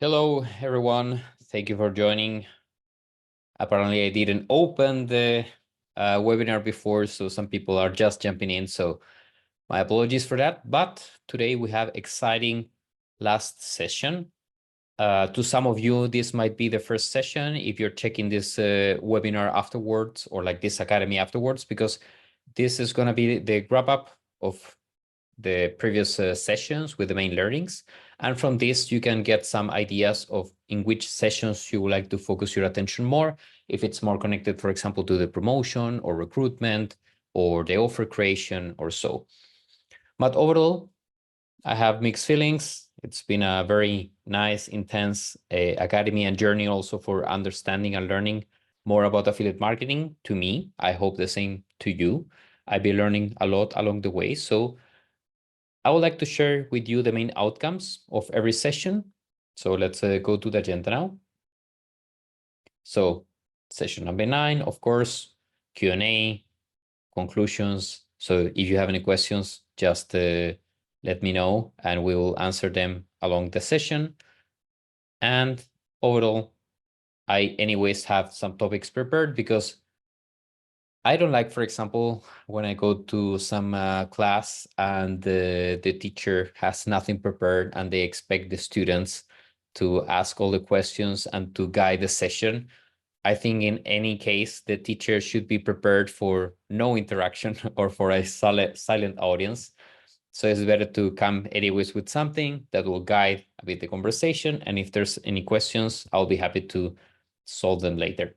Hello, everyone. Thank you for joining. Apparently, I didn't open the webinar before, so some people are just jumping in. So my apologies for that. But today we have exciting last session. To some of you, this might be the first session if you're checking this webinar afterwards or like this academy afterwards, because this is going to be the wrap up of the previous sessions with the main learnings. And from this, you can get some ideas of in which sessions you would like to focus your attention more. If it's more connected, for example, to the promotion or recruitment or the offer creation or so. But overall, I have mixed feelings. It's been a very nice, intense academy and journey also for understanding and learning more about affiliate marketing. To me, I hope the same to you. I've been learning a lot along the way. So I would like to share with you the main outcomes of every session. So let's go to the agenda now. So session number 9, of course, Q&A, conclusions. So if you have any questions, just let me know and we will answer them along the session. And overall, I anyways have some topics prepared because I don't like, for example, when I go to some class and the teacher has nothing prepared and they expect the students to ask all the questions and to guide the session. I think in any case, the teacher should be prepared for no interaction or for a silent audience. So it's better to come anyways with something that will guide a bit the conversation. And if there's any questions, I'll be happy to solve them later.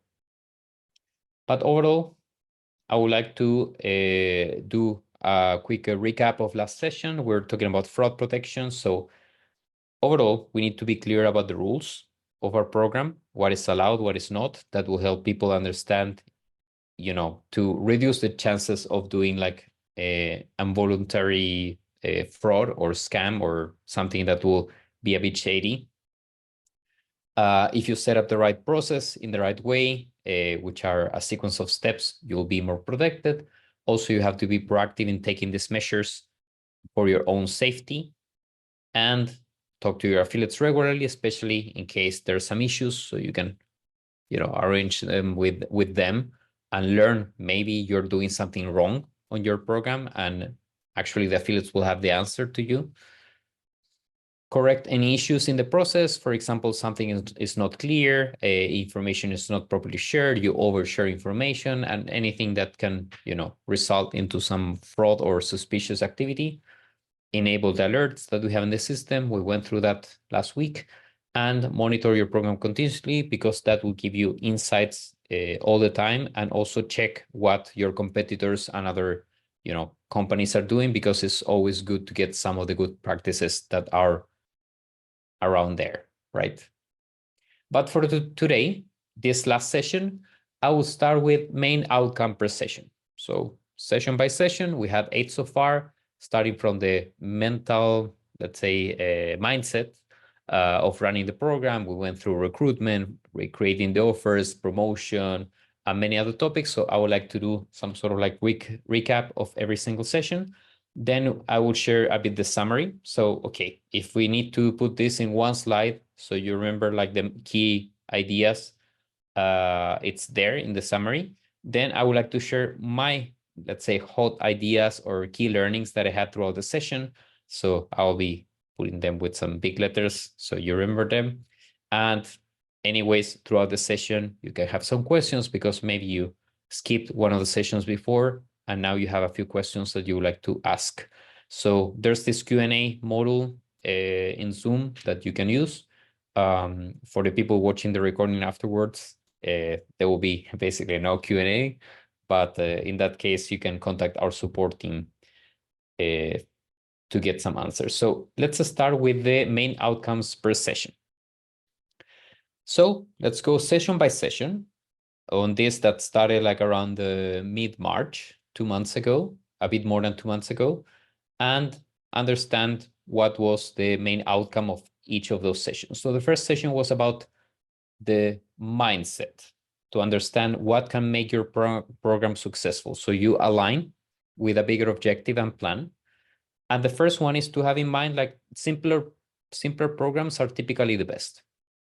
But overall, I would like to do a quick recap of last session. We're talking about fraud protection. So overall, we need to be clear about the rules of our program, what is allowed, what is not. That will help people understand, to reduce the chances of doing like a involuntary fraud or scam or something that will be a bit shady. If you set up the right process in the right way, which are a sequence of steps, you'll be more protected. Also, you have to be proactive in taking these measures for your own safety and talk to your affiliates regularly, especially in case there's some issues, so you can, arrange them with them and learn maybe you're doing something wrong on your program and actually the affiliates will have the answer to you. Correct any issues in the process. For example, something is not clear, information is not properly shared, you overshare information, and anything that can, result into some fraud or suspicious activity. Enable the alerts that we have in the system. We went through that last week. And monitor your program continuously because that will give you insights all the time, and also check what your competitors and other, companies are doing, because it's always good to get some of the good practices that are around there, right? But for today, this last session, I will start with main outcome per session. So session by session, we have 8 so far, starting from the mental, let's say, mindset of running the program. We went through recruitment, recreating the offers, promotion, and many other topics. So I would like to do some sort of like quick recap of every single session. Then I will share a bit the summary. So, okay, if we need to put this in one slide, so you remember like the key ideas, it's there in the summary. Then I would like to share my, let's say, hot ideas or key learnings that I had throughout the session. So I'll be putting them with some big letters so you remember them. And anyways, throughout the session, you can have some questions because maybe you skipped one of the sessions before and now you have a few questions that you would like to ask. So there's this Q&A module in Zoom that you can use. For the people watching the recording afterwards, there will be basically no Q&A, but in that case, you can contact our support team to get some answers. So let's start with the main outcomes per session. So let's go session by session on this that started like around the mid-March, 2 months ago, a bit more than 2 months ago, and understand what was the main outcome of each of those sessions. So the first session was about the mindset, to understand what can make your program successful. So you align with a bigger objective and plan. And the first one is to have in mind like simpler programs are typically the best.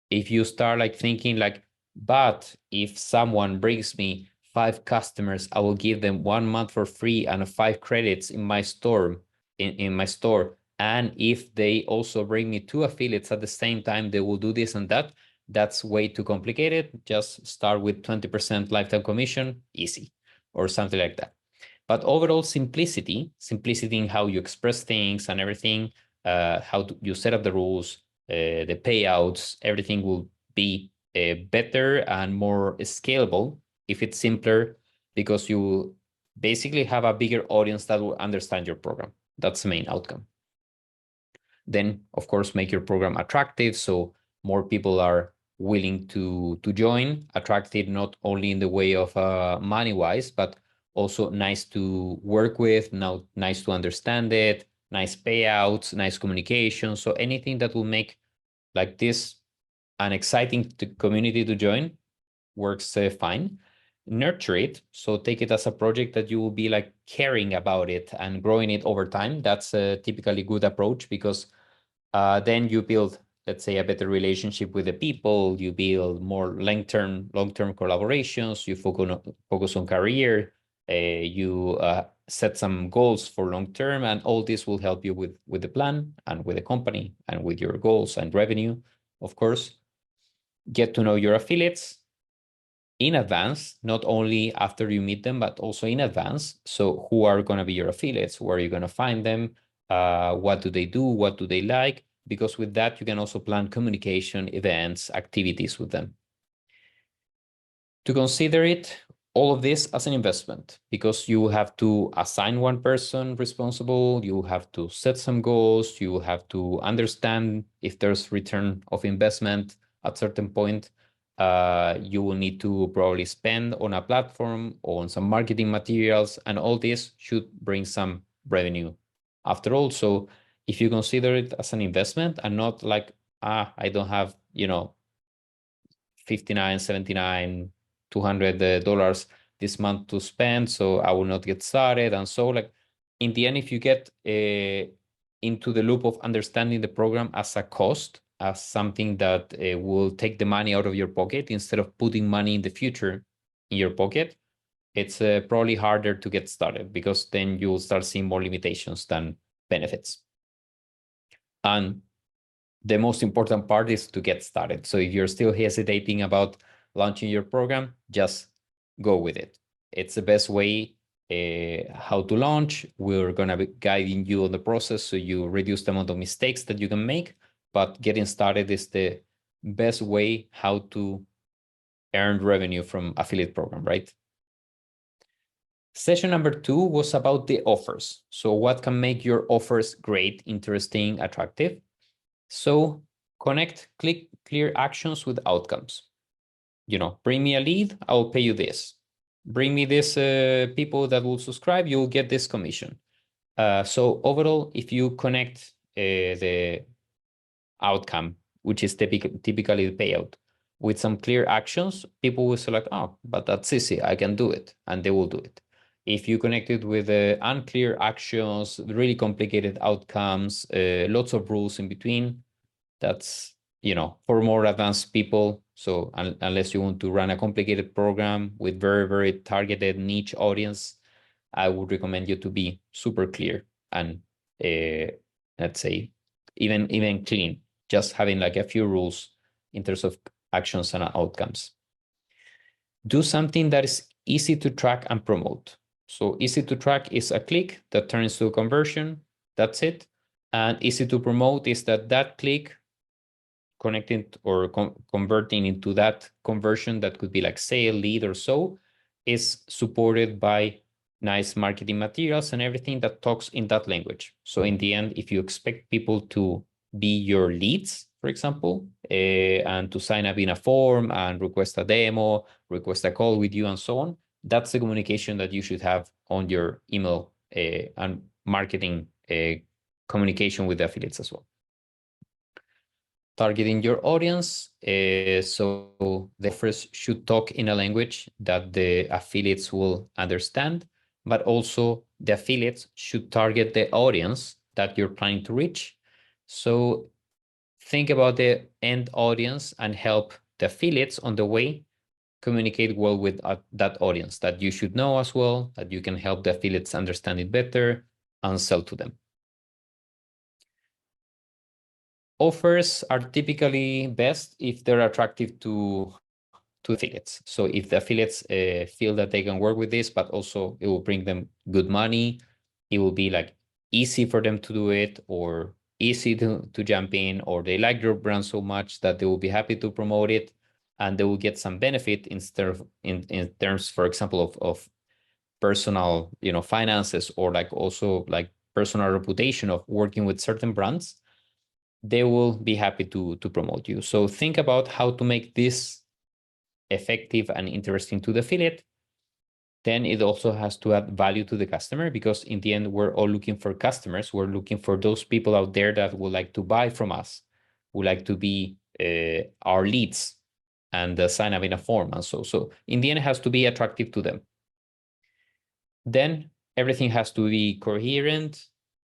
If you start like thinking like, but if someone brings me 5 customers, I will give them 1 month for free and 5 credits in my store, in my store. And if they also bring me 2 affiliates at the same time, they will do this and that. That's way too complicated. Just start with 20% lifetime commission, easy, or something like that. But overall simplicity in how you express things and everything, how you set up the rules, the payouts, everything will be better and more scalable if it's simpler, because you basically have a bigger audience that will understand your program. That's the main outcome. Then, of course, make your program attractive so more people are willing to join. Attractive not only in the way of money-wise, but also nice to work with, now nice to understand it, nice payouts, nice communication. So anything that will make like this an exciting community to join works fine. Nurture it. So take it as a project that you will be like caring about it and growing it over time. That's a typically good approach, because then you build, let's say, a better relationship with the people. You build more long-term collaborations. You focus on career. You set some goals for long-term, and all this will help you with the plan and with the company and with your goals and revenue, of course. Get to know your affiliates in advance, not only after you meet them, but also in advance. So who are going to be your affiliates? Where are you going to find them? What do they do? What do they like? Because with that, you can also plan communication, events, activities with them. To consider it, all of this as an investment, because you have to assign one person responsible, you have to set some goals, you have to understand if there's return of investment at certain point. You will need to probably spend on a platform or on some marketing materials, and all this should bring some revenue after all. So if you consider it as an investment and not like, I don't have, 59, 79, $200 this month to spend, so I will not get started. And so like in the end, if you get into the loop of understanding the program as a cost, as something that will take the money out of your pocket instead of putting money in the future in your pocket, it's probably harder to get started, because then you'll start seeing more limitations than benefits. And the most important part is to get started. So if you're still hesitating about launching your program, just go with it. It's the best way how to launch. We're going to be guiding you on the process so you reduce the amount of mistakes that you can make. But getting started is the best way how to earn revenue from affiliate program, right? Session number 2 was about the offers. So what can make your offers great, interesting, attractive? So connect clear actions with outcomes. Bring me a lead, I'll pay you this. Bring me this people that will subscribe, you'll get this commission. So overall, if you connect the outcome, which is typically the payout, with some clear actions, people will select, oh, but that's easy, I can do it, and they will do it. If you connect it with unclear actions, really complicated outcomes, lots of rules in between, that's for more advanced people. So unless you want to run a complicated program with very, very targeted niche audience, I would recommend you to be super clear and let's say even clean, just having like a few rules in terms of actions and outcomes. Do something that is easy to track and promote. So easy to track is a click that turns to a conversion. That's it. And easy to promote is that click connecting or converting into that conversion that could be like sale, lead, or so, is supported by nice marketing materials and everything that talks in that language. So in the end, if you expect people to be your leads, for example, and to sign up in a form and request a demo, request a call with you and so on, that's the communication that you should have on your email and marketing communication with the affiliates as well. Targeting your audience. So the offers should talk in a language that the affiliates will understand, but also the affiliates should target the audience that you're planning to reach. So think about the end audience and help the affiliates on the way communicate well with that audience that you should know as well, that you can help the affiliates understand it better and sell to them. Offers are typically best if they're attractive to affiliates. So if the affiliates feel that they can work with this, but also it will bring them good money, it will be like easy for them to do it, or easy to jump in, or they like your brand so much that they will be happy to promote it, and they will get some benefit instead of in terms, for example, of personal, finances, or like also like personal reputation of working with certain brands. They will be happy to promote you. So think about how to make this effective and interesting to the affiliate. Then it also has to add value to the customer, because in the end, we're all looking for customers. We're looking for those people out there that would like to buy from us, would like to be our leads and sign up in a form. And so in the end, it has to be attractive to them. Then everything has to be coherent,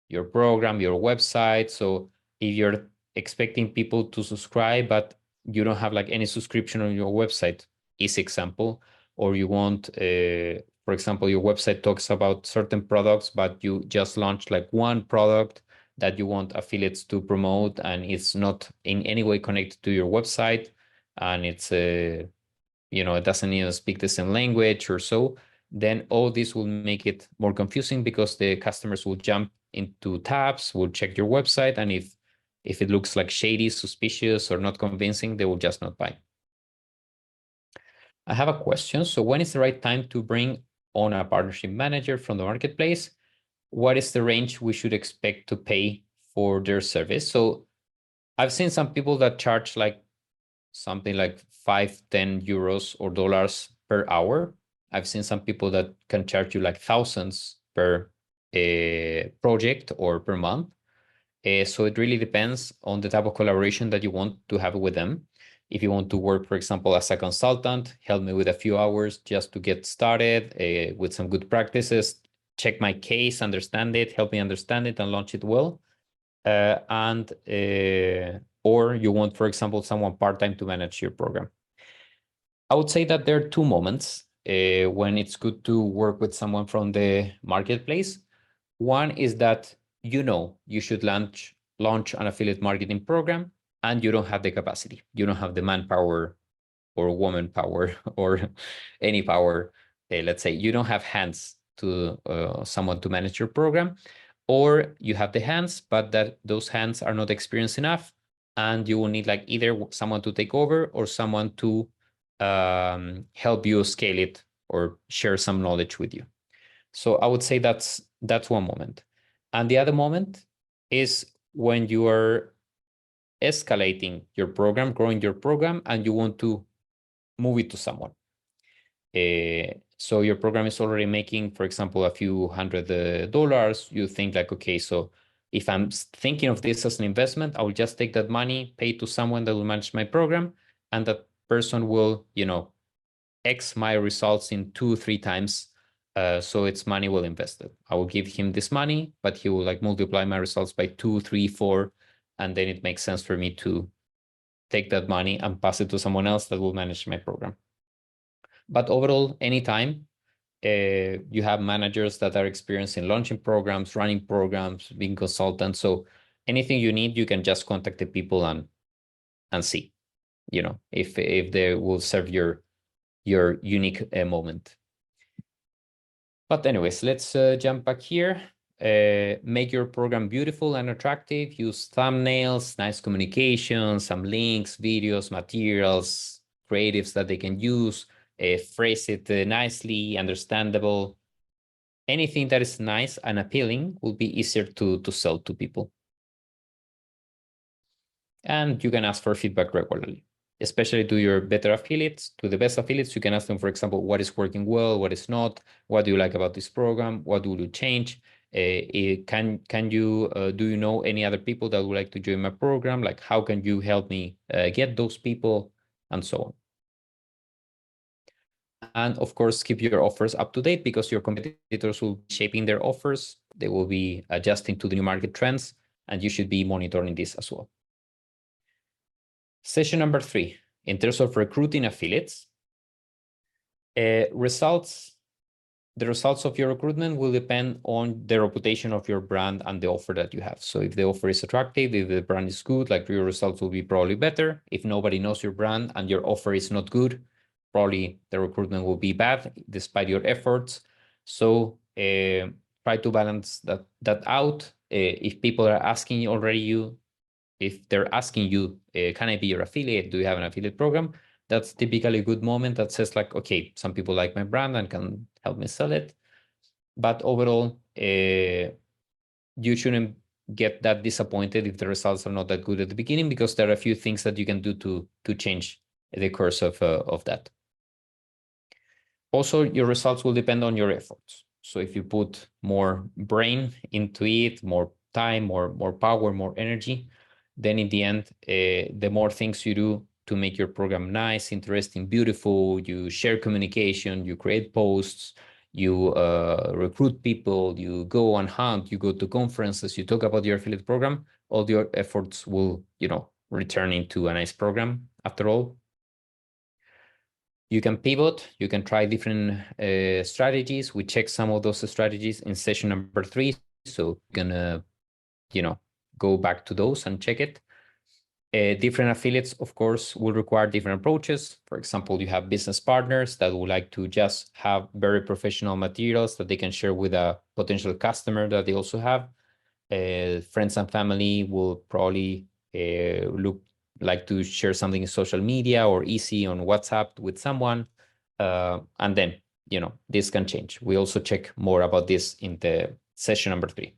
your program, your website. So if you're expecting people to subscribe, but you don't have like any subscription on your website, easy example, or you want, for example, your website talks about certain products, but you just launched like one product that you want affiliates to promote, and it's not in any way connected to your website, and it's it doesn't even speak the same language or so, then all this will make it more confusing, because the customers will jump into tabs, will check your website, and if it looks like shady, suspicious, or not convincing, they will just not buy. I have a question. So when is the right time to bring on a partnership manager from the marketplace? What is the range we should expect to pay for their service? So I've seen some people that charge like something like 5-10 euros or dollars per hour. I've seen some people that can charge you like thousands per project or per month. So it really depends on the type of collaboration that you want to have with them. If you want to work, for example, as a consultant, help me with a few hours just to get started with some good practices, check my case, understand it, help me understand it and launch it well. Or you want, for example, someone part-time to manage your program. I would say that there are two moments when it's good to work with someone from the marketplace. One is that you should launch an affiliate marketing program, and you don't have the capacity. You don't have the manpower or woman power or any power. Let's say you don't have hands to someone to manage your program, or you have the hands, but that those hands are not experienced enough, and you will need like either someone to take over or someone to help you scale it or share some knowledge with you. So I would say that's one moment. And the other moment is when you are escalating your program, growing your program, and you want to move it to someone. So your program is already making, for example, a few $100. You think like, okay, so if I'm thinking of this as an investment, I will just take that money, pay to someone that will manage my program, and that person will, X my results in 2-3 times. So it's money well invested. I will give him this money, but he will like multiply my results by 2, 3, 4, and then it makes sense for me to take that money and pass it to someone else that will manage my program. But overall, anytime you have managers that are experienced in launching programs, running programs, being consultants. So anything you need, you can just contact the people and see, if they will serve your unique moment. But anyways, let's jump back here. Make your program beautiful and attractive. Use thumbnails, nice communication, some links, videos, materials, creatives that they can use. Phrase it nicely, understandable. Anything that is nice and appealing will be easier to sell to people. And you can ask for feedback regularly, especially to your better affiliates, to the best affiliates. You can ask them, for example, what is working well, what is not, what do you like about this program, what would you change? Can you do you know any other people that would like to join my program? Like, how can you help me get those people, and so on. And of course, keep your offers up to date, because your competitors will be shaping their offers. They will be adjusting to the new market trends, and you should be monitoring this as well. Session number 3, in terms of recruiting affiliates, the results of your recruitment will depend on the reputation of your brand and the offer that you have. So if the offer is attractive, if the brand is good, like your results will be probably better. If nobody knows your brand and your offer is not good, probably the recruitment will be bad despite your efforts. So try to balance that out. If people are asking you already, if they're asking you, can I be your affiliate? Do you have an affiliate program? That's typically a good moment that says like, okay, some people like my brand and can help me sell it. But overall, you shouldn't get that disappointed if the results are not that good at the beginning, because there are a few things that you can do to change the course of that. Also, your results will depend on your efforts. So if you put more brain into it, more time, more power, more energy, then in the end, the more things you do to make your program nice, interesting, beautiful, you share communication, you create posts, you recruit people, you go on hunt, you go to conferences, you talk about your affiliate program, all your efforts will, return into a nice program after all. You can pivot, you can try different strategies. We check some of those strategies in session number 3. So you can, go back to those and check it. Different affiliates, of course, will require different approaches. For example, you have business partners that would like to just have very professional materials that they can share with a potential customer that they also have. Friends and family will probably like to share something in social media or easy on WhatsApp with someone. And then, this can change. We also check more about this in the session number 3.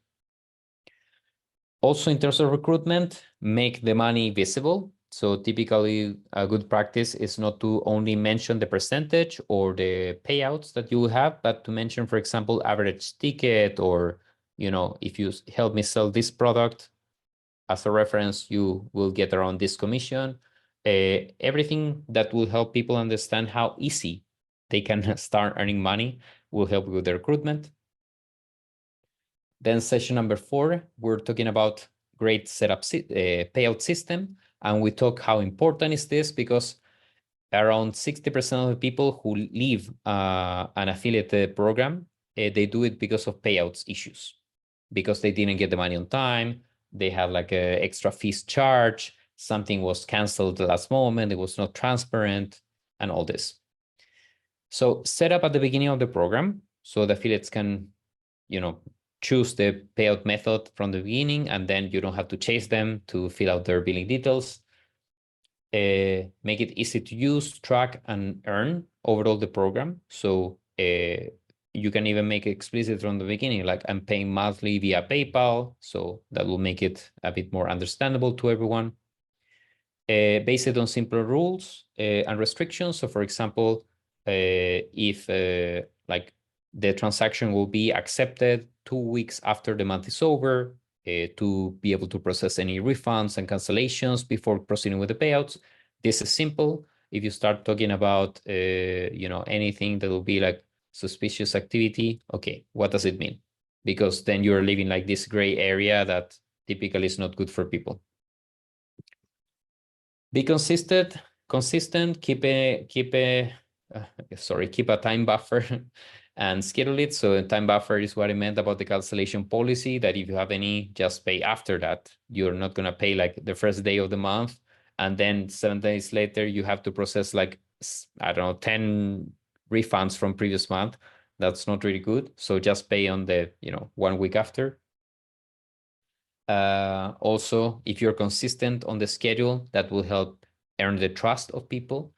Also, in terms of recruitment, make the money visible. So typically a good practice is not to only mention the percentage or the payouts that you will have, but to mention, for example, average ticket, or, if you help me sell this product as a reference, you will get around this commission. Everything that will help people understand how easy they can start earning money will help with the recruitment. Then session number 4, we're talking about great setup payout system. And we talk how important is this, because around 60% of the people who leave an affiliate program, they do it because of payouts issues, because they didn't get the money on time. They had like a extra fees charge. Something was canceled at the last moment. It was not transparent and all this. So set up at the beginning of the program so the affiliates can, choose the payout method from the beginning, and then you don't have to chase them to fill out their billing details. Make it easy to use, track, and earn overall the program. So you can even make it explicit from the beginning, like I'm paying monthly via PayPal. So that will make it a bit more understandable to everyone. Based on simple rules and restrictions. So for example, if like the transaction will be accepted 2 weeks after the month is over, to be able to process any refunds and cancellations before proceeding with the payouts. This is simple. If you start talking about, anything that will be like suspicious activity, okay, what does it mean? Because then you're living like this gray area that typically is not good for people. Be consistent, keep a time buffer and schedule it. So a time buffer is what I meant about the cancellation policy, that if you have any, just pay after that. You're not going to pay like the first day of the month, and then 7 days later, you have to process like, I don't know, 10 refunds from previous month. That's not really good. So just pay on the, 1 week after. Also, if you're consistent on the schedule, that will help earn the trust of people.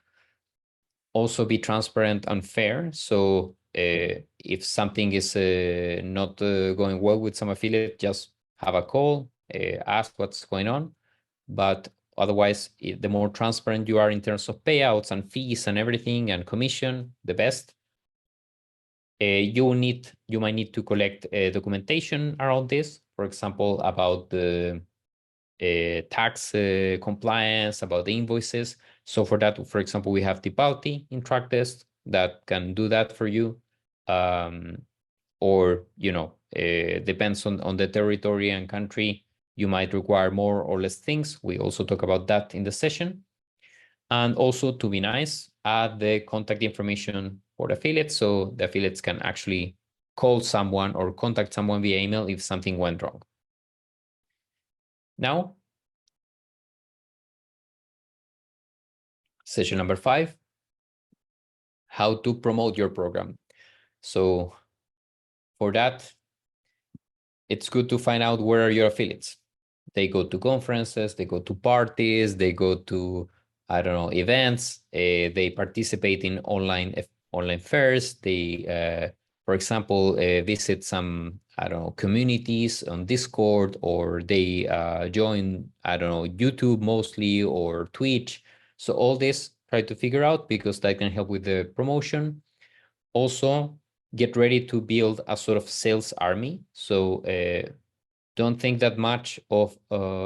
Also, be transparent and fair. So if something is not going well with some affiliate, just have a call, ask what's going on. But otherwise, the more transparent you are in terms of payouts and fees and everything and commission, the best. You might need to collect documentation around this, for example, about the tax compliance, about the invoices. So for that, for example, we have Tipalti in Trackdesk that can do that for you. Or, depends on the territory and country, you might require more or less things. We also talk about that in the session. And also, to be nice, add the contact information for the affiliates, so the affiliates can actually call someone or contact someone via email if something went wrong. Now, session number 5, how to promote your program. So for that, it's good to find out where are your affiliates. They go to conferences, they go to parties, they go to, I don't know, events, they participate in online fairs, they, for example, visit some, I don't know, communities on Discord, or they join, I don't know, YouTube mostly, or Twitch. So all this, try to figure out, because that can help with the promotion. Also, get ready to build a sort of sales army. So don't think that much of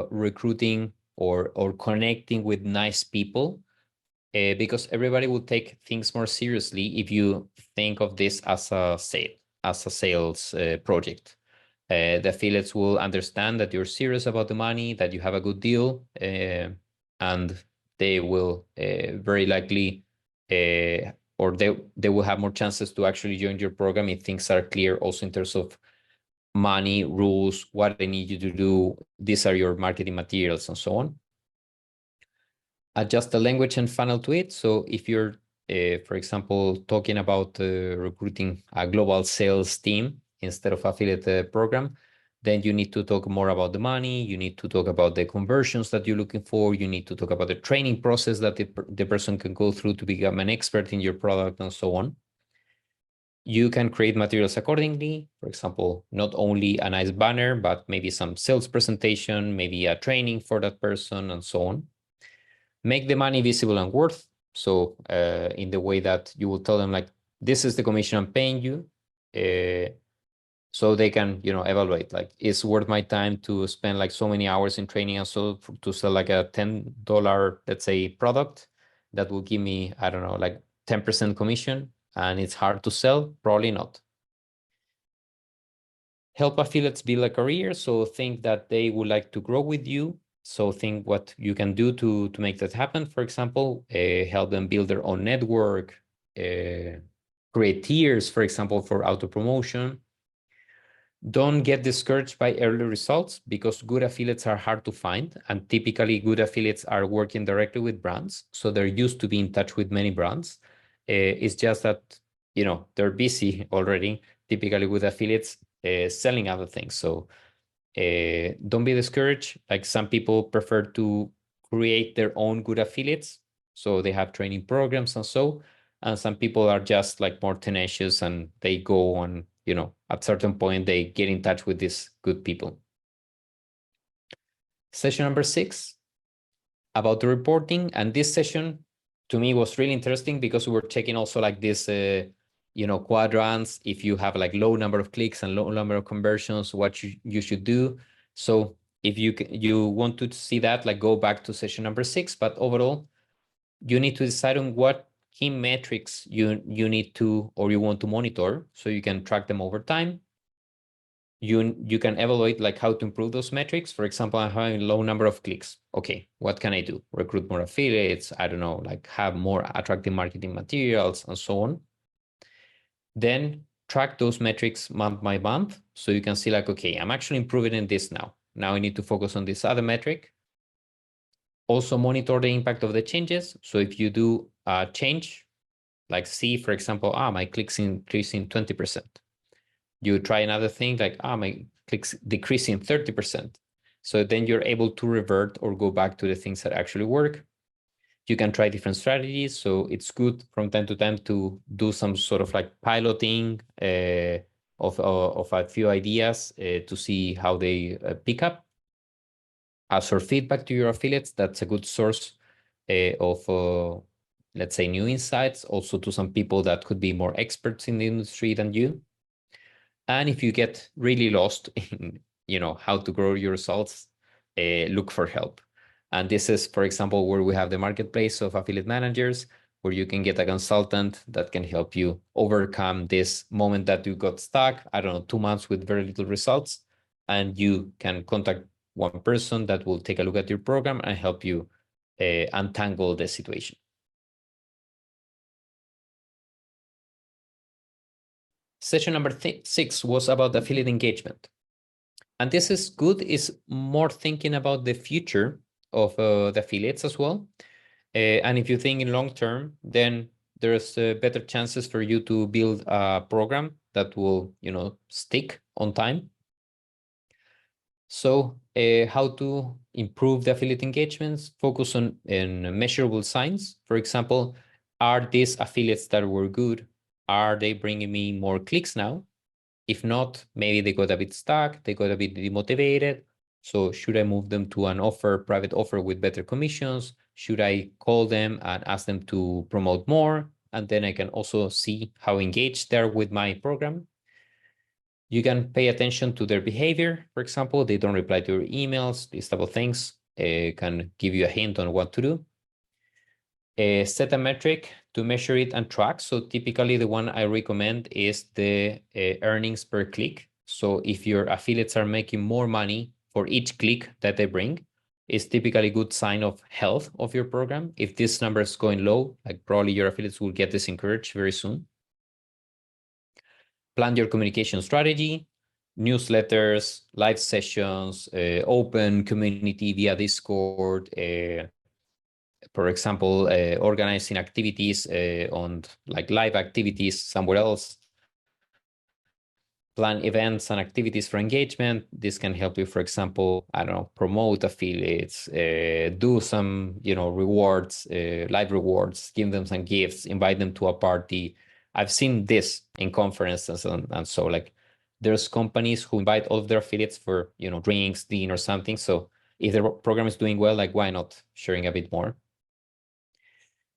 recruiting or connecting with nice people, because everybody will take things more seriously if you think of this as a sales project. The affiliates will understand that you're serious about the money, that you have a good deal, and they will very likely, or they will have more chances to actually join your program if things are clear, also in terms of money, rules, what they need you to do. These are your marketing materials and so on. Adjust the language and funnel to it. So if you're, for example, talking about recruiting a global sales team instead of affiliate program, then you need to talk more about the money. You need to talk about the conversions that you're looking for. You need to talk about the training process that the person can go through to become an expert in your product and so on. You can create materials accordingly. For example, not only a nice banner, but maybe some sales presentation, maybe a training for that person and so on. Make the money visible and worth. So in the way that you will tell them, like, this is the commission I'm paying you. So they can, evaluate, like, it's worth my time to spend like so many hours in training and so to sell like a $10, let's say, product that will give me, I don't know, like 10% commission, and it's hard to sell. Probably not. Help affiliates build a career. So think that they would like to grow with you. So think what you can do to make that happen. For example, help them build their own network, create tiers, for example, for auto promotion. Don't get discouraged by early results, because good affiliates are hard to find. And typically good affiliates are working directly with brands. So they're used to be in touch with many brands. It's just that, they're busy already, typically with affiliates selling other things. So don't be discouraged. Like, some people prefer to create their own good affiliates, so they have training programs and so. And some people are just like more tenacious, and they go on, at certain point they get in touch with these good people. Session number 6, about the reporting. And this session to me was really interesting, because we were checking also like this quadrants. If you have like low number of clicks and low number of conversions, what you should do. So if you want to see that, like, go back to session number 6. But overall, you need to decide on what key metrics you need to, or you want to monitor, so you can track them over time. You can evaluate like how to improve those metrics. For example, I'm having a low number of clicks. Okay, what can I do? Recruit more affiliates, I don't know, like have more attractive marketing materials and so on. Then track those metrics month by month, so you can see like, okay, I'm actually improving in this now. Now I need to focus on this other metric. Also monitor the impact of the changes. So if you do a change, like see, for example, my clicks increasing 20%. You try another thing, like, my clicks decreasing 30%. So then you're able to revert or go back to the things that actually work. You can try different strategies. So it's good from time to time to do some sort of like piloting of a few ideas to see how they pick up. As feedback to your affiliates, that's a good source of, let's say, new insights, also to some people that could be more experts in the industry than you. And if you get really lost in, how to grow your results, look for help. And this is, for example, where we have the marketplace of affiliate managers, where you can get a consultant that can help you overcome this moment that you got stuck, I don't know, 2 months with very little results. And you can contact one person that will take a look at your program and help you untangle the situation. Session number 6 was about affiliate engagement. And this is good, is more thinking about the future of the affiliates as well. And if you think in long term, then there's better chances for you to build a program that will, stick on time. So how to improve the affiliate engagements? Focus on measurable signs. For example, are these affiliates that were good, are they bringing me more clicks now? If not, maybe they got a bit stuck, they got a bit demotivated. So should I move them to an offer, private offer with better commissions? Should I call them and ask them to promote more? And then I can also see how engaged they're with my program. You can pay attention to their behavior. For example, they don't reply to your emails, these type of things can give you a hint on what to do. Set a metric to measure it and track. So typically the one I recommend is the earnings per click. So if your affiliates are making more money for each click that they bring, it's typically a good sign of health of your program. If this number is going low, like probably your affiliates will get disencouraged very soon. Plan your communication strategy, newsletters, live sessions, open community via Discord, for example, organizing activities on like live activities somewhere else. Plan events and activities for engagement. This can help you, for example, I don't know, promote affiliates, do some, rewards, live rewards, give them some gifts, invite them to a party. I've seen this in conferences and so like there's companies who invite all of their affiliates for, drinks, dinner or something. So if the program is doing well, like why not sharing a bit more?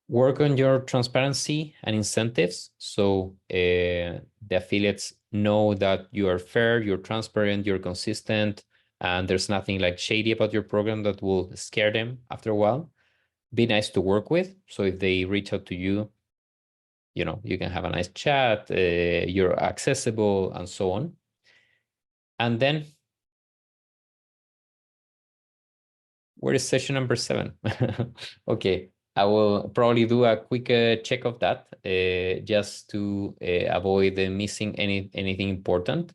Work on your transparency and incentives. So the affiliates know that you are fair, you're transparent, you're consistent, and there's nothing like shady about your program that will scare them after a while. Be nice to work with. So if they reach out to you, you can have a nice chat, you're accessible and so on. And then where is session number 7? Okay. I will probably do a quick check of that just to avoid missing anything important.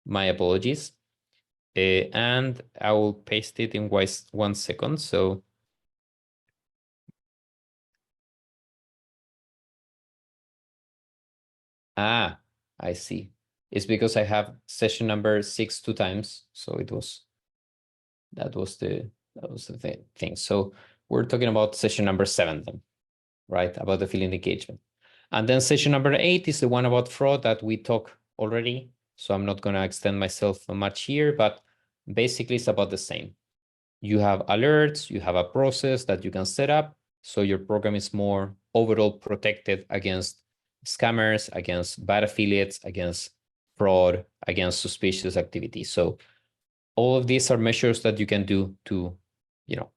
My apologies. And I will paste it in 1 second. So I see. It's because I have session number 6 2 times. So that was the thing. So we're talking about session number 7 then, right? About the affiliate engagement. And then session number 8 is the one about fraud that we talked already. So I'm not going to extend myself much here, but basically it's about the same. You have alerts, you have a process that you can set up. So your program is more overall protected against scammers, against bad affiliates, against fraud, against suspicious activity. So all of these are measures that you can do to,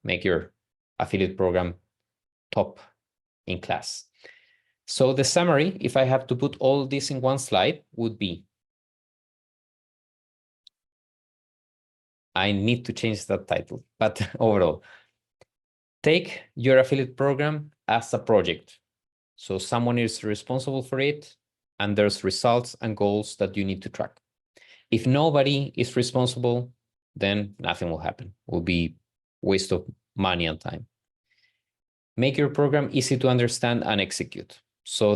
make your affiliate program top in class. So the summary, if I have to put all this in one slide, would be, I need to change that title, but overall, take your affiliate program as a project. So someone is responsible for it, and there's results and goals that you need to track. If nobody is responsible, then nothing will happen. It will be waste of money and time. Make your program easy to understand and execute. So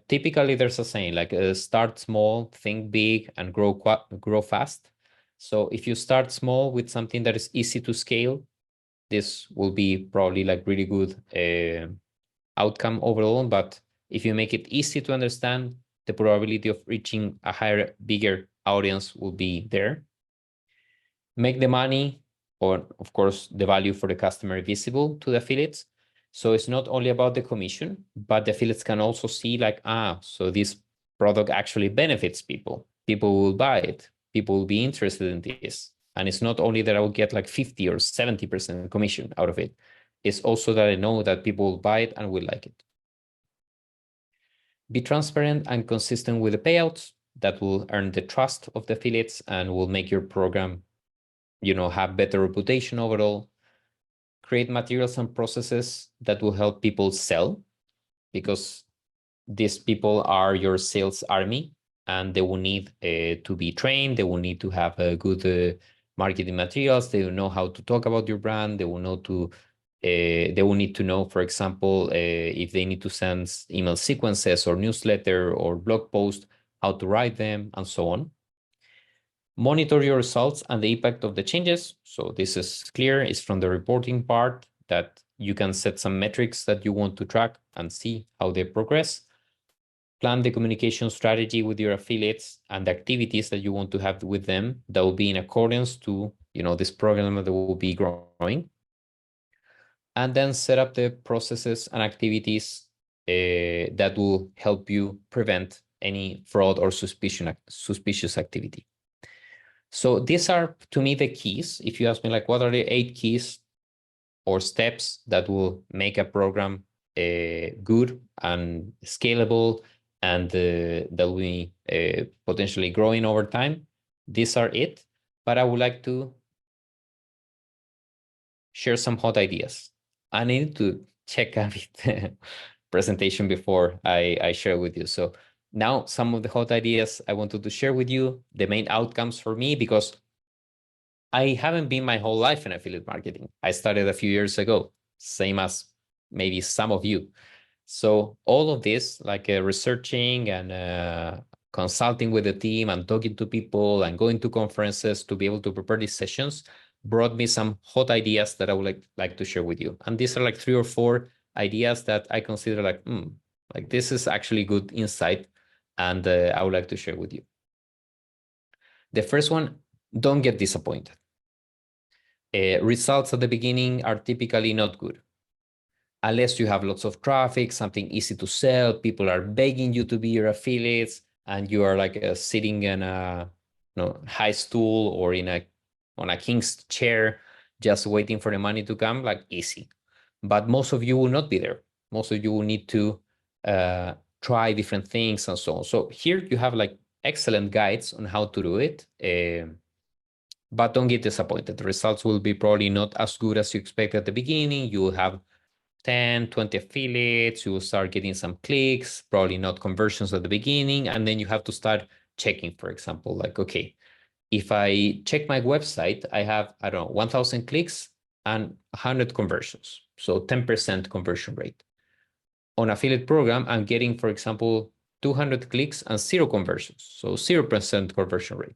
typically there's a saying like start small, think big, and grow fast. So if you start small with something that is easy to scale, this will be probably like really good outcome overall. But if you make it easy to understand, the probability of reaching a bigger audience will be there. Make the money, or of course the value for the customer, visible to the affiliates. So it's not only about the commission, but the affiliates can also see like, so this product actually benefits people. People will buy it. People will be interested in this. And it's not only that I will get like 50 or 70% commission out of it. It's also that I know that people will buy it and will like it. Be transparent and consistent with the payouts. That will earn the trust of the affiliates and will make your program, have better reputation overall. create materials and processes that will help people sell, because these people are your sales army, and they will need to be trained. They will need to have a good marketing materials. They will know how to talk about your brand. They will know to they will need to know, for example, if they need to send email sequences or newsletter or blog post, how to write them, and so on. Monitor your results and the impact of the changes. So this is clear. It's from the reporting part that you can set some metrics that you want to track and see how they progress. Plan the communication strategy with your affiliates and the activities that you want to have with them that will be in accordance to, this program that will be growing. And then set up the processes and activities that will help you prevent any fraud or suspicious activity. So these are, to me, the keys. If you ask me, like, what are the 8 keys or steps that will make a program good and scalable, and that will be potentially growing over time, these are it. But I would like to share some hot ideas. I need to check a bit presentation before I share with you. So now some of the hot ideas I wanted to share with you, the main outcomes for me, because I haven't been my whole life in affiliate marketing. I started a few years ago, same as maybe some of you. So all of this, like researching and consulting with the team and talking to people and going to conferences to be able to prepare these sessions, brought me some hot ideas that I would like to share with you. And these are like 3 or 4 ideas that I consider like this is actually good insight, and I would like to share with you. The first one, don't get disappointed. Results at the beginning are typically not good. Unless you have lots of traffic, something easy to sell, people are begging you to be your affiliates, and you are like sitting in a high stool or on a king's chair, just waiting for the money to come, like easy. But most of you will not be there. Most of you will need to try different things and so on. So here you have like excellent guides on how to do it. But don't get disappointed. The results will be probably not as good as you expect at the beginning. You will have 10, 20 affiliates. You will start getting some clicks, probably not conversions at the beginning. And then you have to start checking, for example, like, okay, if I check my website, I have, I don't know, 1,000 clicks and 100 conversions. So 10% conversion rate. On affiliate program, I'm getting, for example, 200 clicks and 0 conversions. So 0% conversion rate.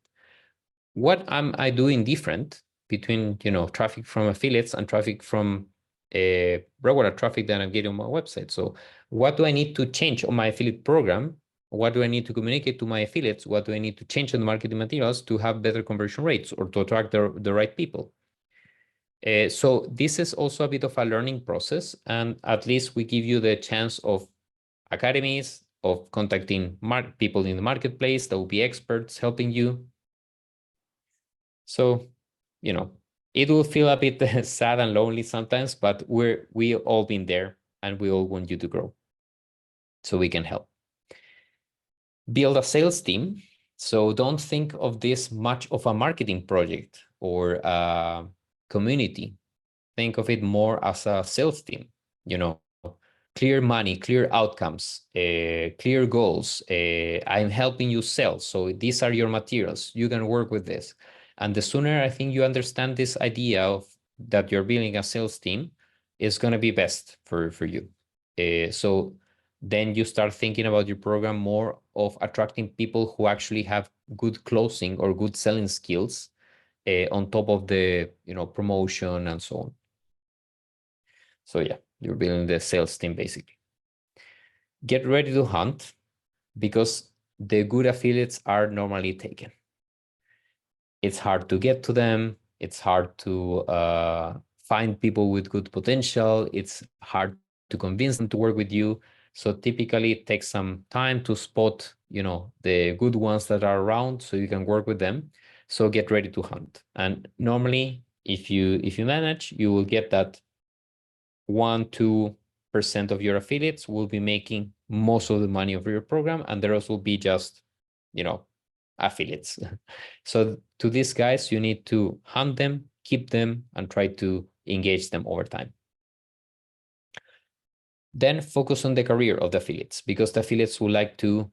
What am I doing different between, traffic from affiliates and traffic from regular traffic that I'm getting on my website? So what do I need to change on my affiliate program? What do I need to communicate to my affiliates? What do I need to change on the marketing materials to have better conversion rates or to attract the right people? So this is also a bit of a learning process, and at least we give you the chance of academies, of contacting people in the marketplace that will be experts helping you. So, it will feel a bit sad and lonely sometimes, but we all been there, and we all want you to grow so we can help. Build a sales team. So don't think of this much of a marketing project or a community. Think of it more as a sales team, clear money, clear outcomes, clear goals. I'm helping you sell. So these are your materials. You can work with this. And the sooner I think you understand this idea of that you're building a sales team, is going to be best for you. So then you start thinking about your program more of attracting people who actually have good closing or good selling skills on top of the promotion and so on. So yeah, you're building the sales team basically. Get ready to hunt, because the good affiliates are normally taken. It's hard to get to them. It's hard to find people with good potential. It's hard to convince them to work with you. So typically it takes some time to spot, the good ones that are around so you can work with them. So get ready to hunt. And normally if you manage, you will get that 1-2% of your affiliates will be making most of the money of your program, and the rest will be just, affiliates. So to these guys, you need to hunt them, keep them, and try to engage them over time. Then focus on the career of the affiliates, because the affiliates would like to,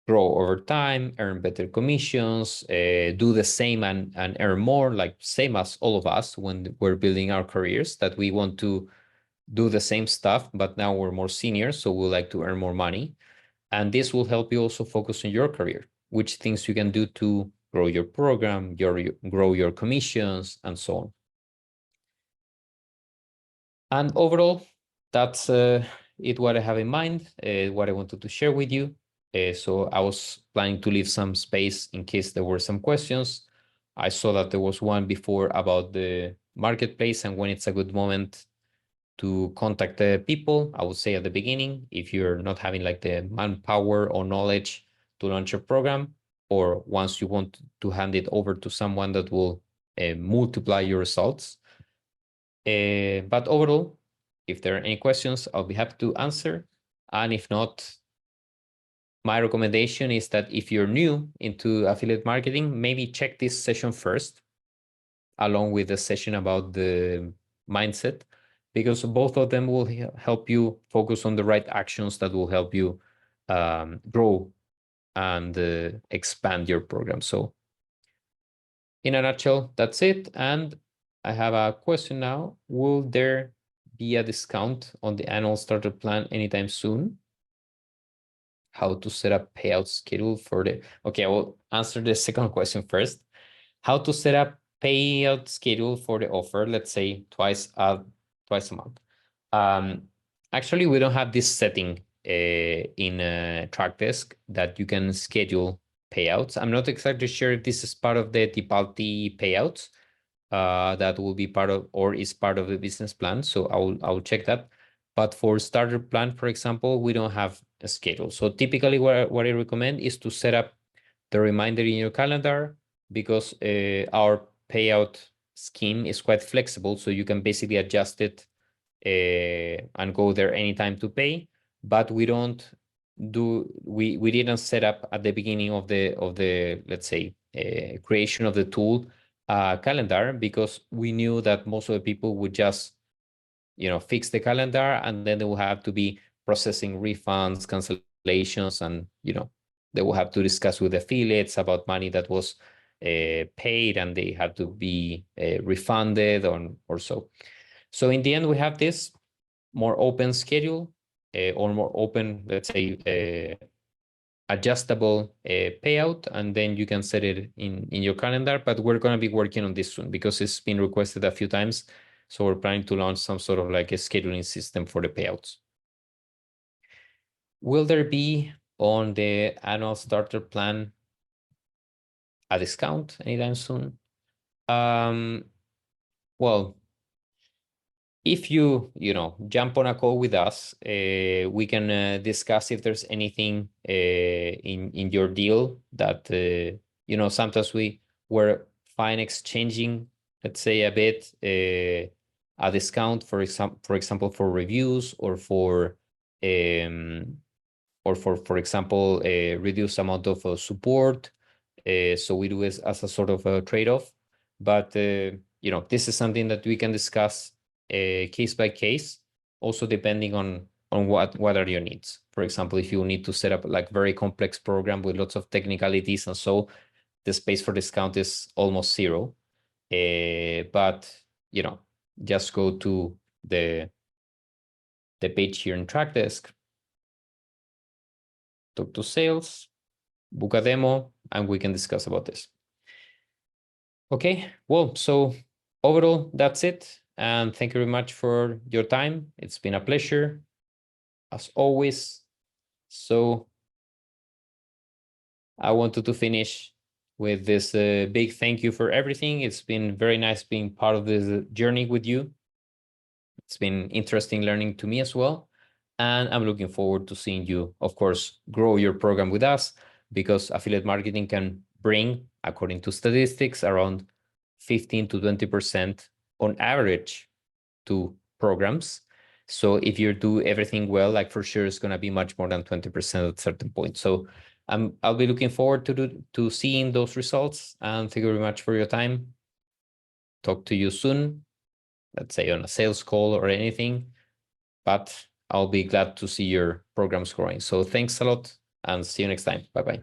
grow over time, earn better commissions, do the same and earn more, like same as all of us when we're building our careers, that we want to do the same stuff, but now we're more senior, so we like to earn more money. And this will help you also focus on your career, which things you can do to grow your program, grow your commissions, and so on. And overall, that's it what I have in mind, what I wanted to share with you. So I was planning to leave some space in case there were some questions. I saw that there was one before about the marketplace and when it's a good moment to contact the people. I would say at the beginning, if you're not having like the manpower or knowledge to launch a program, or once you want to hand it over to someone that will multiply your results. But overall, if there are any questions, I'll be happy to answer. And if not, my recommendation is that if you're new into affiliate marketing, maybe check this session first, along with the session about the mindset, because both of them will help you focus on the right actions that will help you grow and expand your program. So in a nutshell, that's it. And I have a question now. Will there be a discount on the annual starter plan anytime soon? How to set up payout schedule for the... Okay, I will answer the second question first. How to set up payout schedule for the offer, let's say twice a month. Actually, we don't have this setting in Trackdesk that you can schedule payouts. I'm not exactly sure if this is part of the Tipalti payouts that will be part of or is part of the business plan. So I will check that. But for starter plan, for example, we don't have a schedule. So typically what I recommend is to set up the reminder in your calendar, because our payout scheme is quite flexible. So you can basically adjust it and go there anytime to pay. But we didn't set up at the beginning of the let's say creation of the tool calendar, because we knew that most of the people would just fix the calendar, and then they will have to be processing refunds, cancellations, and they will have to discuss with affiliates about money that was paid and they had to be refunded or so. So in the end, we have this more open schedule or more open, let's say, adjustable payout, and then you can set it in your calendar. But we're going to be working on this soon because it's been requested a few times. So we're planning to launch some sort of like a scheduling system for the payouts. Will there be on the annual starter plan a discount anytime soon? Well, if you jump on a call with us, we can discuss if there's anything in your deal that sometimes we're fine exchanging, let's say, a bit a discount, for example, for reviews or for example, a reduced amount of support. So we do it as a sort of a trade-off. But this is something that we can discuss case by case, also depending on what are your needs. For example, if you need to set up like very complex program with lots of technicalities, and so the space for discount is almost zero. But just go to the page here in Trackdesk, talk to sales, book a demo, and we can discuss about this. Okay, well, so overall, that's it. And thank you very much for your time. It's been a pleasure, as always. So I wanted to finish with this big thank you for everything. It's been very nice being part of this journey with you. It's been interesting learning to me as well. And I'm looking forward to seeing you, of course, grow your program with us, because affiliate marketing can bring, according to statistics, around 15 to 20% on average to programs. So if you do everything well, like for sure, it's going to be much more than 20% at a certain point. So I'll be looking forward to seeing those results. And thank you very much for your time. Talk to you soon. let's say on a sales call or anything, but I'll be glad to see your programs growing. So thanks a lot and see you next time. Bye-bye.